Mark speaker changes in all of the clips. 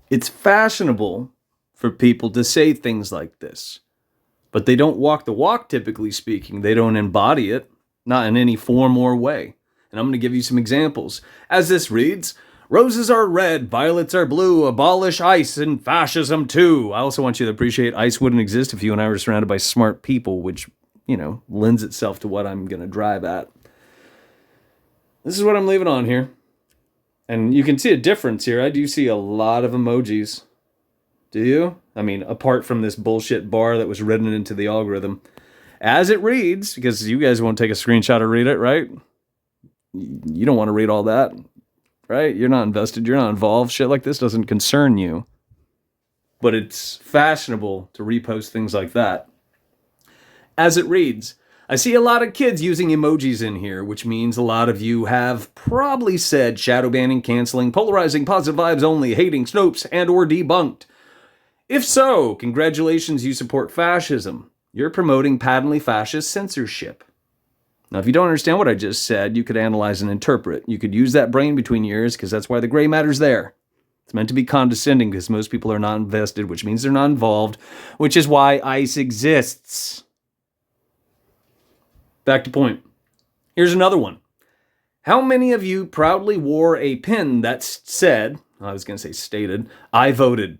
Speaker 1: It's fashionable for people to say things like this, but they don't walk the walk, typically speaking. They don't embody it, not in any form or way. And I'm going to give you some examples. As this reads, roses are red, violets are blue, abolish ICE and fascism too. I also want you to appreciate ICE wouldn't exist if you and I were surrounded by smart people, which, lends itself to what I'm going to drive at. This is what I'm leaving on here. And you can see a difference here. I do see a lot of emojis. Do you? I mean, apart from this bullshit bar that was written into the algorithm. As it reads, because you guys won't take a screenshot or read it, right? You don't want to read all that, right? You're not invested. You're not involved. Shit like this doesn't concern you. But it's fashionable to repost things like that. As it reads, I see a lot of kids using emojis in here, which means a lot of you have probably said shadow banning, canceling, polarizing, positive vibes only, hating Snopes, and or debunked. If so, congratulations, you support fascism. You're promoting patently fascist censorship. Now, if you don't understand what I just said, you could analyze and interpret. You could use that brain between your ears, because that's why the gray matter's there. It's meant to be condescending, because most people are not invested, which means they're not involved, which is why ICE exists. Back to point. Here's another one. How many of you proudly wore a pin that said, I was going to say stated, I voted?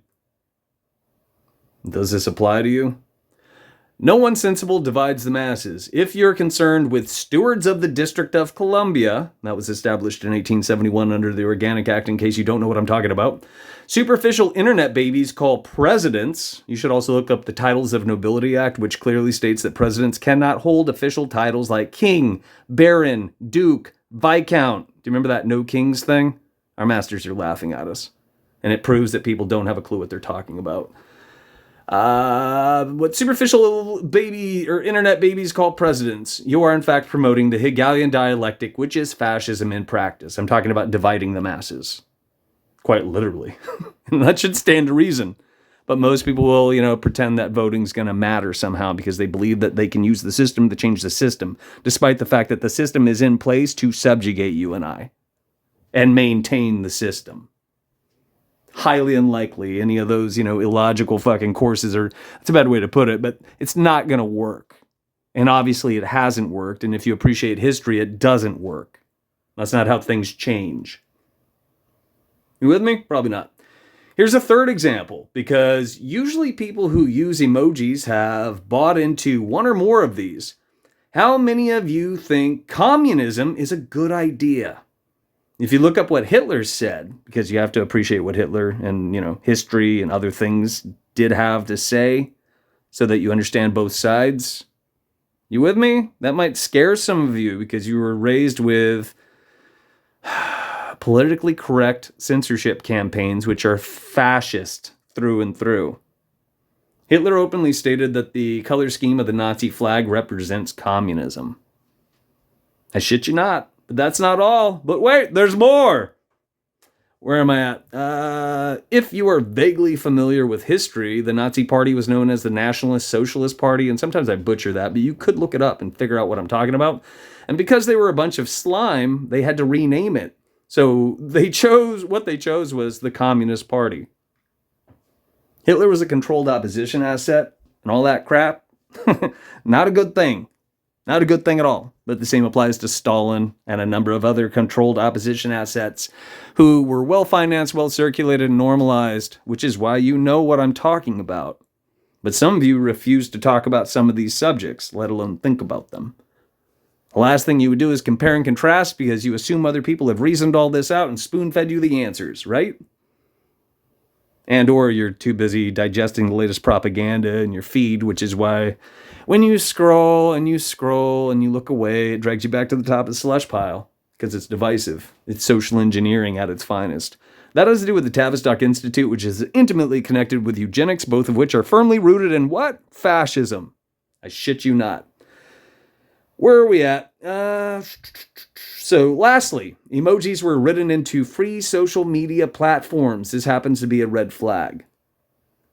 Speaker 1: Does this apply to you? No one sensible divides the masses. If you're concerned with stewards of the District of Columbia, that was established in 1871 under the Organic Act, in case you don't know what I'm talking about, superficial internet babies call presidents. You should also look up the Titles of Nobility Act, which clearly states that presidents cannot hold official titles like king, baron, duke, viscount. Do you remember that no kings thing? Our masters are laughing at us. And it proves that people don't have a clue what they're talking about. What superficial baby or internet babies call presidents, you are in fact promoting the Hegelian dialectic, which is fascism in practice. I'm talking about dividing the masses. Quite literally. And that should stand to reason. But most people will, pretend that voting's going to matter somehow because they believe that they can use the system to change the system, despite the fact that the system is in place to subjugate you and I and maintain the system. Highly unlikely any of those, illogical fucking courses are, that's a bad way to put it, but it's not going to work. And obviously it hasn't worked. And if you appreciate history, it doesn't work. That's not how things change. You with me? Probably not. Here's a third example, because usually people who use emojis have bought into one or more of these. How many of you think communism is a good idea? If you look up what Hitler said, because you have to appreciate what Hitler and, history and other things did have to say so that you understand both sides. You with me? That might scare some of you because you were raised with politically correct censorship campaigns, which are fascist through and through. Hitler openly stated that the color scheme of the Nazi flag represents communism. I shit you not. But that's not all. But wait, there's more. Where am I at? If you are vaguely familiar with history, the Nazi Party was known as the Nationalist Socialist Party, and sometimes I butcher that, but you could look it up and figure out what I'm talking about. And because they were a bunch of slime, they had to rename it. So what they chose was the Communist Party. Hitler was a controlled opposition asset and all that crap. Not a good thing. Not a good thing at all. But the same applies to Stalin and a number of other controlled opposition assets who were well-financed, well-circulated, and normalized, which is why you know what I'm talking about. But some of you refuse to talk about some of these subjects, let alone think about them. The last thing you would do is compare and contrast because you assume other people have reasoned all this out and spoon-fed you the answers, right? And or you're too busy digesting the latest propaganda in your feed, which is why when you scroll and you look away, it drags you back to the top of the slush pile because it's divisive. It's social engineering at its finest. That has to do with the Tavistock Institute, which is intimately connected with eugenics, both of which are firmly rooted in what? Fascism. I shit you not. Where are we at? So lastly, emojis were written into free social media platforms. This happens to be a red flag.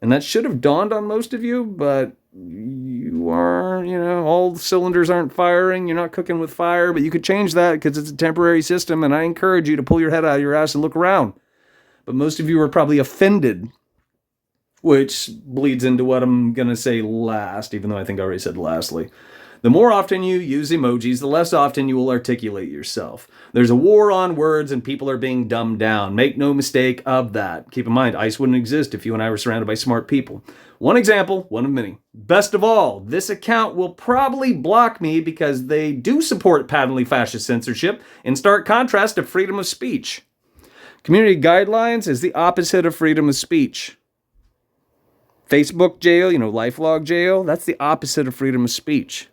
Speaker 1: And that should have dawned on most of you, but you are, all cylinders aren't firing. You're not cooking with fire, but you could change that because it's a temporary system. And I encourage you to pull your head out of your ass and look around. but most of you are probably offended, which bleeds into what I'm going to say last, even though I think I already said lastly. The more often you use emojis, the less often you will articulate yourself. There's a war on words and people are being dumbed down. Make no mistake of that. Keep in mind, ICE wouldn't exist if you and I were surrounded by smart people. One example, one of many. Best of all, this account will probably block me because they do support patently fascist censorship in stark contrast to freedom of speech. Community guidelines is the opposite of freedom of speech. Facebook jail, LifeLog jail, that's the opposite of freedom of speech.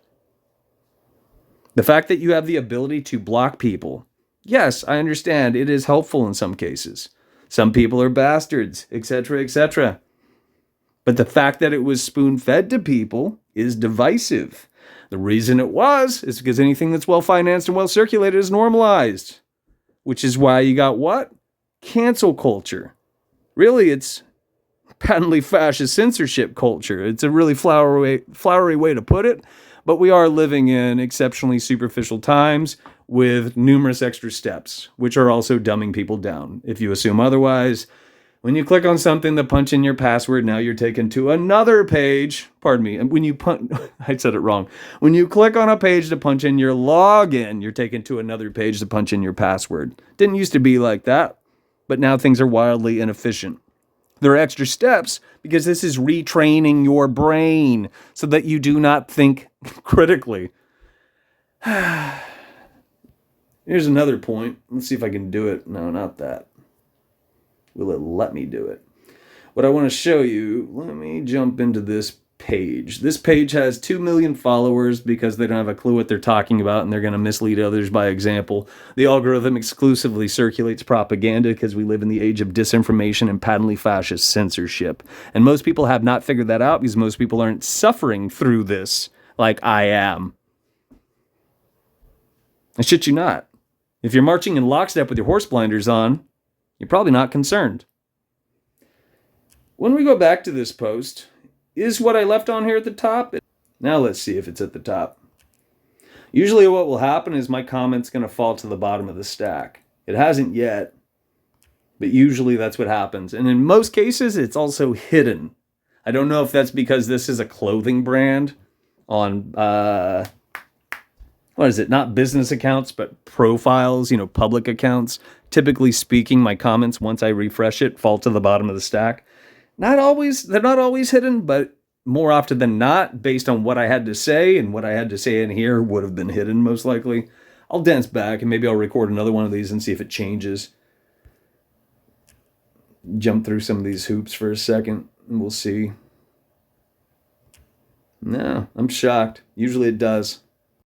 Speaker 1: The fact that you have the ability to block people, yes, I understand it is helpful in some cases. Some people are bastards, etc., etc. But the fact that it was spoon-fed to people is divisive. The reason it was is because anything that's well-financed and well-circulated is normalized. Which is why you got what? Cancel culture. Really, it's patently fascist censorship culture. It's a really flowery way to put it, but we are living in exceptionally superficial times with numerous extra steps, which are also dumbing people down. If you assume otherwise, when you click on something to punch in your password, now you're taken to another page. Pardon me. And when you I said it wrong. When you click on a page to punch in your login, you're taken to another page to punch in your password. Didn't used to be like that, but now things are wildly inefficient. There are extra steps because this is retraining your brain so that you do not think critically. Here's another point. Let's see if I can do it. No, not that. Will it let me do it? What I want to show you, let me jump into this page. This page has 2 million followers because they don't have a clue what they're talking about and they're going to mislead others by example. The algorithm exclusively circulates propaganda because we live in the age of disinformation and patently fascist censorship. And most people have not figured that out because most people aren't suffering through this like I am. I shit you not. If you're marching in lockstep with your horse blinders on, you're probably not concerned. When we go back to this post, is what I left on here at the top? Now let's see if it's at the top. Usually what will happen is my comment's going to fall to the bottom of the stack. It hasn't yet, but usually that's what happens. And in most cases, it's also hidden. I don't know if that's because this is a clothing brand on, what is it? Not business accounts, but profiles, public accounts. Typically speaking, my comments, once I refresh it, fall to the bottom of the stack. They're not always hidden, but more often than not, based on what I had to say, and what I had to say in here would have been hidden most likely. I'll dance back and maybe I'll record another one of these and see if it changes. Jump through some of these hoops for a second and we'll see. No, I'm shocked. Usually it does.